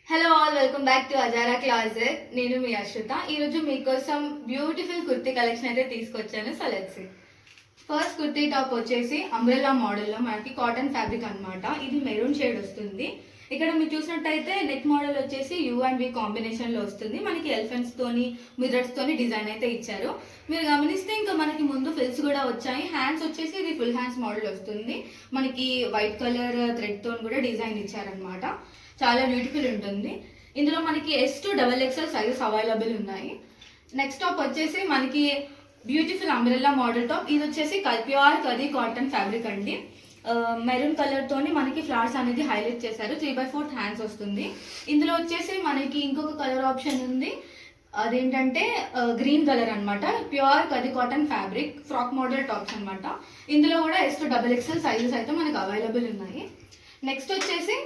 Hello all, welcome back to అజారా క్లాసెట్. నేను మీ అశ్రుత. ఈరోజు మీకోసం బ్యూటిఫుల్ కుర్తీ కలెక్షన్ అయితే తీసుకొచ్చాను. So let's see. First kurti top వచ్చేసి అంబ్రెల్లా మోడల్లో మనకి కాటన్ ఫ్యాబ్రిక్ అనమాట. ఇది మెరూన్ షేడ్ వస్తుంది. ఇక్కడ మీరు చూసినట్టయితే నెక్ మోడల్ వచ్చేసి యూ అండ్ వి కాంబినేషన్లో వస్తుంది. మనకి ఎలిఫెంట్స్ తోని మిర్రర్స్ తోని డిజైన్ అయితే ఇచ్చారు. మీరు గమనిస్తే ఇంకా మనకి ముందు ఫిల్స్ కూడా వచ్చాయి. హ్యాండ్స్ వచ్చేసి ఇది ఫుల్ హ్యాండ్స్ మోడల్ వస్తుంది. మనకి వైట్ కలర్ థ్రెడ్ తోని కూడా డిజైన్ ఇచ్చారనమాట. చాలా బ్యూటిఫుల్ ఉంటుంది. ఇందులో మనకి S to XXL sizes available ఉన్నాయి. నెక్స్ట్ టాప్ వచ్చేసి మనకి బ్యూటిఫుల్ అంబ్రెల్లా మోడల్ టాప్. ఇది వచ్చేసి ప్యూర్ కదీ కాటన్ ఫ్యాబ్రిక్ అండి. మెరూన్ కలర్ తోని మనకి ఫ్లవర్స్ అనేది హైలైట్ చేశారు. 3/4 హ్యాండ్స్ వస్తుంది. ఇందులో వచ్చేసి మనకి ఇంకొక కలర్ ఆప్షన్ ఉంది. అదేంటంటే గ్రీన్ కలర్ అనమాట. ప్యూర్ కది cotton fabric frock model tops అనమాట. ఇందులో కూడా S to XXL సైజెస్ అయితే మనకి అవైలబుల్ ఉన్నాయి. నెక్స్ట్ వచ్చేసి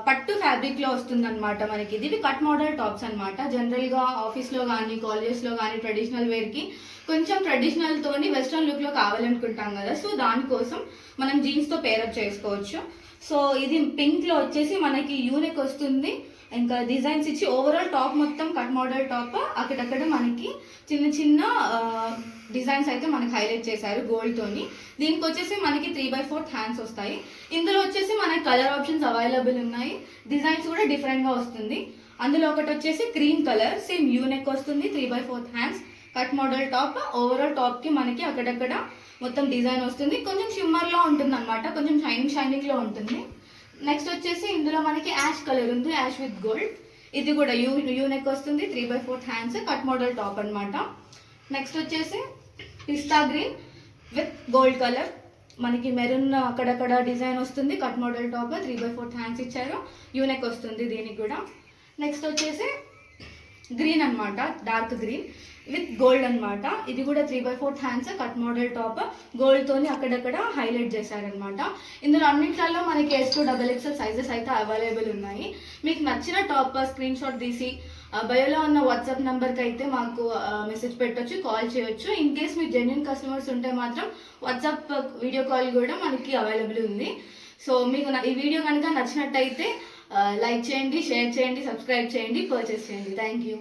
పట్టు ఫ్యాబ్రిక్లో వస్తుంది అనమాట. మనకి ఇది కట్ మోడల్ టాప్స్ అనమాట. జనరల్గా ఆఫీస్లో కానీ కాలేజెస్లో కానీ ట్రెడిషనల్ వేర్కి కొంచెం ట్రెడిషనల్తోని వెస్ట్రన్ లుక్లో కావాలనుకుంటాం కదా. సో దానికోసం మనం జీన్స్తో పేరప్ చేసుకోవచ్చు. సో ఇది పింక్లో వచ్చేసి మనకి యూనెక్ వస్తుంది. ఇంకా డిజైన్స్ ఇచ్చి ఓవరాల్ టాప్ మొత్తం కట్ మోడల్ టాప్. అక్కడక్కడ మనకి చిన్న చిన్న డిజైన్స్ అయితే మనకి హైలైట్ చేశారు గోల్డ్ తోని. దీనికి వచ్చేసి మనకి 3/4 హ్యాండ్స్ వస్తాయి. ఇందులో వచ్చేసి మనకి కలర్ ఆప్షన్స్ అవైలబుల్ ఉన్నాయి. డిజైన్స్ కూడా డిఫరెంట్గా వస్తుంది. అందులో ఒకటి వచ్చేసి క్రీమ్ కలర్, సేమ్ యూనెక్ వస్తుంది, 3/4 hands, cut model top. Overall టాప్కి మనకి అక్కడక్కడ మొత్తం డిజైన్ వస్తుంది. కొంచెం షిమ్మర్లో ఉంటుంది అనమాట, కొంచెం షైనింగ్లో ఉంటుంది. నెక్స్ట్ వచ్చేసి ఇందులో మనకి యాష్ కలర్ ఉంది, యాష్ విత్ గోల్డ్. ఇది కూడా యూనెక్ వస్తుంది, 3/4 హ్యాండ్స్, కట్ మోడల్ టాప్ అనమాట. నెక్స్ట్ వచ్చేసి పిస్తా గ్రీన్ విత్ గోల్డ్ కలర్. మనకి మెరూన్ అక్కడక్కడ డిజైన్ వస్తుంది. కట్ మోడల్ టాప్, 3/4 హ్యాండ్స్ ఇచ్చారు, యూనెక్ వస్తుంది దీనికి కూడా. నెక్స్ట్ వచ్చేసి గ్రీన్ అనమాట, డార్క్ గ్రీన్ విత్ గోల్డ్ అనమాట. ఇది కూడా 3/4 hands, cut model top, gold తోని అక్కడక్కడ హైలైట్ చేశారనమాట. ఇందులో అన్నింటిలో మనకి S to XXL సైజెస్ అయితే అవైలబుల్ ఉన్నాయి. మీకు నచ్చిన టాప్ స్క్రీన్ షాట్ తీసి బయోలో ఉన్న వాట్సాప్ నెంబర్కి అయితే మాకు మెసేజ్ పెట్టొచ్చు, కాల్ చేయొచ్చు. ఇన్ కేస్ మీరు జెన్యున్ కస్టమర్స్ ఉంటే మాత్రం వాట్సాప్ వీడియో కాల్ కూడా మనకి అవైలబుల్ ఉంది. సో మీకు ఈ వీడియో కనుక నచ్చినట్టయితే లైక్ చేయండి, షేర్ చేయండి, సబ్స్క్రైబ్ చేయండి, పర్చేస్ చేయండి. Thank you.